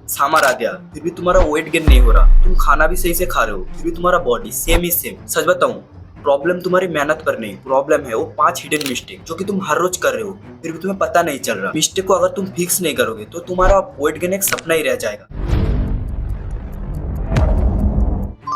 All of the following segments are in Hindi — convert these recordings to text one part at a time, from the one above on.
सामर आ गया फिर भी तुम्हारा वेट गेन नहीं हो रहा, तुम खाना भी सही से खा रहे हो फिर भी तुम्हारा बॉडी सेम ही सेम। सच बताऊं, प्रॉब्लम तुम्हारी मेहनत पर नहीं, प्रॉब्लम है वो 5 हिडन मिस्टेक जो कि तुम हर रोज कर रहे हो फिर भी तुम्हें पता नहीं चल रहा। मिस्टेक को अगर तुम फिक्स नहीं करोगे तो तुम्हारा वेट गेन एक सपना ही रह जाएगा।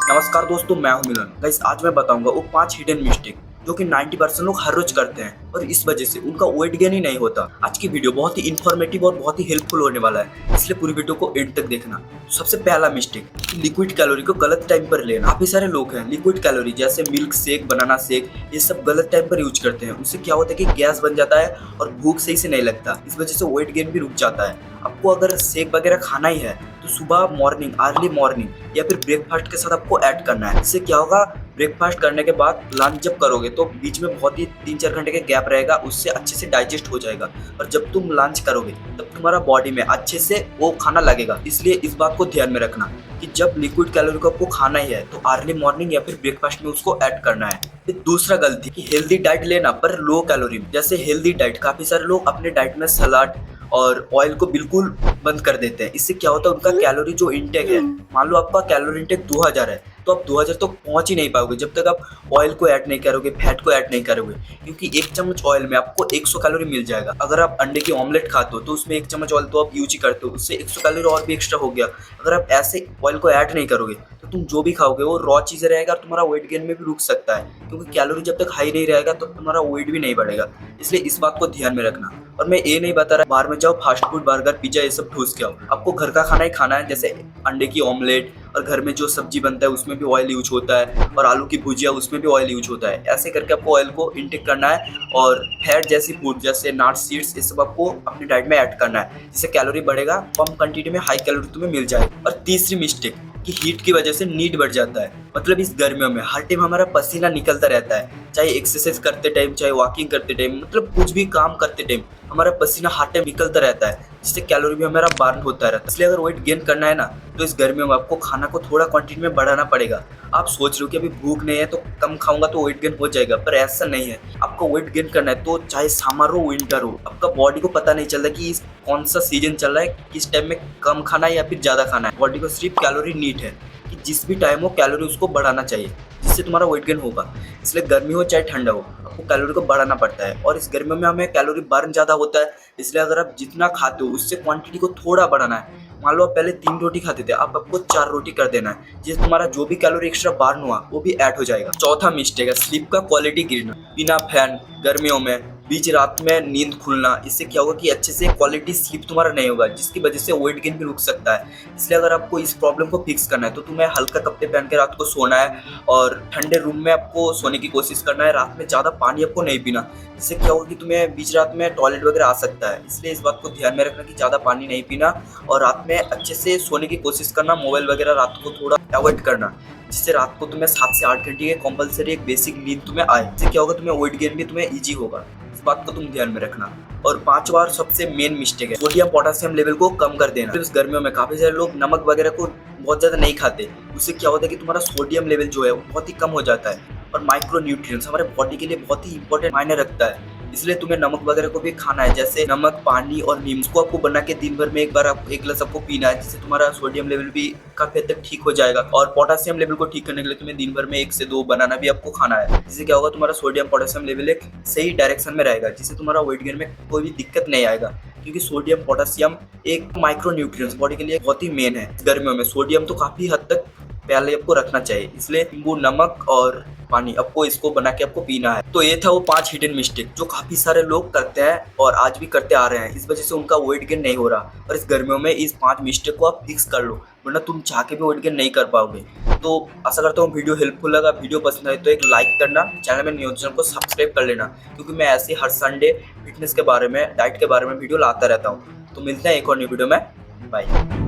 नमस्कार दोस्तों, मैं हूं मिलन। गाइस, आज मैं बताऊंगा वो 5 हिडन मिस्टेक जो कि 90% लोग हर रोज करते हैं और इस वजह से उनका वेट गेन ही नहीं होता। आज की वीडियो बहुत ही इन्फॉर्मेटिव और बहुत ही हेल्पफुल होने वाला है, इसलिए पूरी वीडियो को एंड तक देखना। सबसे पहला मिस्टेक, लिक्विड कैलोरी को गलत टाइम पर लेना। काफी सारे लोग हैं लिक्विड कैलोरी जैसे मिल्क शेक, बनाना शेक, ये सब गलत टाइम पर यूज करते हैं। उससे क्या होता है कि गैस बन जाता है और भूख सही से नहीं लगता, इस वजह से वेट गेन भी रुक जाता है। आपको अगर शेक वगैरह खाना ही है तो सुबह मॉर्निंग, अर्ली मॉर्निंग या फिर ब्रेकफास्ट के साथ आपको ऐड करना है। इससे क्या होगा, ब्रेकफास्ट करने के बाद लंच जब करोगे तो बीच में बहुत ही 3-4 घंटे का गैप रहेगा, उससे अच्छे से डाइजेस्ट हो जाएगा और जब तुम लंच करोगे तब तुम्हारा बॉडी में अच्छे से वो खाना लगेगा। इसलिए इस बात को ध्यान में रखना कि जब लिक्विड कैलोरी को आपको खाना ही है तो अर्ली मॉर्निंग या फिर ब्रेकफास्ट में उसको ऐड करना है। फिर दूसरा गलती कि हेल्दी डाइट लेना पर लो कैलोरी। जैसे हेल्दी डाइट, काफी सारे लोग अपने डाइट में सलाद और ऑयल को बिल्कुल बंद कर देते हैं। इससे क्या होता है, उनका कैलोरी जो इंटेक है, मान लो आपका कैलोरी इंटेक 2000 है तो आप 2000 तक पहुंच ही नहीं पाओगे जब तक आप ऑयल को ऐड नहीं करोगे, फैट को ऐड नहीं करोगे, क्योंकि 1 चम्मच ऑयल में आपको 100 कैलोरी मिल जाएगा। अगर आप अंडे की ऑमलेट खाते हो तो उसमें 1 चम्मच ऑयल तो आप यूज ही करते हो, उससे 100 कैलोरी और भी एक्स्ट्रा हो गया। अगर आप ऐसे ऑयल को ऐड नहीं करोगे तो तुम जो भी खाओगे वो रॉ चीज़ रहेगा और तुम्हारा वेट गेन में भी रुक सकता है, क्योंकि कैलोरी जब तक हाई नहीं रहेगा तो तुम्हारा वेट भी नहीं बढ़ेगा। इसलिए इस बात को ध्यान में रखना। और मैं ये नहीं बता रहा बाहर में जाओ फास्ट फूड, बर्गर, पिज्जा ये सब ठूस के आओ। आपको घर का खाना ही खाना है, जैसे अंडे की ऑमलेट, और घर में जो सब्जी बनता है उसमें भी ऑयल यूज होता है, और आलू की भुजिया उसमें भी ऑयल यूज होता है। ऐसे करके आपको ऑयल को इनटेक करना है और फैट जैसी फूड जैसे नट्स, सीड्स, ये सब आपको अपनी डाइट में ऐड करना है, जिससे कैलोरी बढ़ेगा, कम क्वांटिटी में हाई कैलोरी तुम्हें मिल जाएगी। और तीसरी मिस्टेक कि हीट की वजह से नीड बढ़ जाता है। मतलब इस गर्मियों में हर टाइम हमारा पसीना निकलता रहता है, चाहे एक्सरसाइज करते टाइम, चाहे वॉकिंग करते टाइम, मतलब कुछ भी काम करते टाइम हमारा पसीना हर टाइम निकलता रहता है, जिससे कैलोरी भी हमारा बर्न होता रहता है। इसलिए अगर वेट गेन करना है ना तो इस गर्मियों में आपको खाना को थोड़ा क्वांटिटी में बढ़ाना पड़ेगा। आप सोच रहे हो कि अभी भूख नहीं है तो कम खाऊंगा तो वेट गेन हो जाएगा, पर ऐसा नहीं है। आपको वेट गेन करना है तो चाहे समर हो, विंटर हो, आपका बॉडी को पता नहीं चलता कि कौन सा सीजन चल रहा है, किस टाइम में कम खाना है या फिर ज़्यादा खाना है। बॉडी को सिर्फ कैलोरी नीड है कि जिस भी टाइम हो कैलोरी उसको बढ़ाना चाहिए, जिससे तुम्हारा वेट गेन होगा। इसलिए गर्मी हो चाहे ठंडा हो, आपको कैलोरी को बढ़ाना पड़ता है। और इस गर्मियों में हमें कैलोरी बर्न ज़्यादा होता है, इसलिए अगर आप जितना खाते हो उससे क्वांटिटी को थोड़ा बढ़ाना है। मान लो आप पहले 3 रोटी खाते थे, अब आपको 4 रोटी कर देना है, जिससे तुम्हारा जो भी कैलोरी एक्स्ट्रा बर्न हुआ वो भी ऐड हो जाएगा। चौथा मिस्टेक है स्लीप का क्वालिटी गिरना। बिना फैन गर्मियों में बीच रात में नींद खुलना, इससे क्या होगा कि अच्छे से क्वालिटी स्लीप तुम्हारा नहीं होगा, जिसकी वजह से वेट गेन भी रुक सकता है। इसलिए अगर आपको इस प्रॉब्लम को फिक्स करना है तो तुम्हें हल्का कपड़े पहन के रात को सोना है और ठंडे रूम में आपको सोने की कोशिश करना है। रात में ज़्यादा पानी आपको नहीं पीना, इससे क्या होगा कि तुम्हें बीच रात में टॉयलेट वगैरह आ सकता है। इसलिए इस बात को ध्यान में रखना कि ज़्यादा पानी नहीं पीना और रात में अच्छे से सोने की कोशिश करना। मोबाइल वगैरह रात को थोड़ा अवॉइड करना, जिससे रात को तुम्हें 7 से 8 घंटे की कंपलसरी एक बेसिक नींद तुम्हें आए। इससे क्या होगा, तुम्हें वेट गेन भी तुम्हें ईजी होगा। इस बात को तुम ध्यान में रखना। और 5वां और सबसे मेन मिस्टेक है सोडियम पोटेशियम लेवल को कम कर देना। इस गर्मियों में काफी सारे लोग नमक वगैरह को बहुत ज्यादा नहीं खाते, उससे क्या होता है कि तुम्हारा सोडियम लेवल जो है वो बहुत ही कम हो जाता है। और माइक्रो न्यूट्रिएंट्स हमारे बॉडी के लिए बहुत ही इंपॉर्टेंट मायने रखता है, इसलिए तुम्हें नमक वगैरह को भी खाना है। जैसे नमक, पानी और नीम को आपको बना के दिन भर में एक बार आपको 1 गिलास आपको पीना है, जिससे तुम्हारा सोडियम लेवल भी काफी हद तक ठीक हो जाएगा। और पोटेशियम लेवल को ठीक करने के लिए तुम्हें दिन भर में 1 से 2 बनाना भी आपको खाना है, जिससे क्या होगा तुम्हारा सोडियम पोटेशियम लेवल एक सही डायरेक्शन में रहेगा, जिससे तुम्हारा वेट गेन में कोई भी दिक्कत नहीं आएगा। क्योंकि सोडियम पोटेशियम एक माइक्रो न्यूट्रिएंट्स बॉडी के लिए बहुत ही मेन है। गर्मियों में सोडियम तो काफी हद तक पहले आपको रखना चाहिए, इसलिए नींबू, नमक और पानी आपको इसको बना के आपको पीना है। तो ये था वो 5 हिडन मिस्टेक जो काफी सारे लोग करते हैं और आज भी करते आ रहे हैं, इस वजह से उनका वेट गेन नहीं हो रहा। और इस गर्मियों में इस 5 मिस्टेक को आप फिक्स कर लो, वरना तुम चाह के भी वेट गेन नहीं कर पाओगे। तो आशा करता हूँ वीडियो हेल्पफुल लगा। वीडियो पसंद आए तो एक लाइक करना, चैनल में न्यू चैनल को सब्सक्राइब कर लेना, क्योंकि मैं ऐसे हर संडे फिटनेस के बारे में, डाइट के बारे में वीडियो लाता रहता हूँ। तो मिलते हैं एक और न्यू वीडियो में। बाय।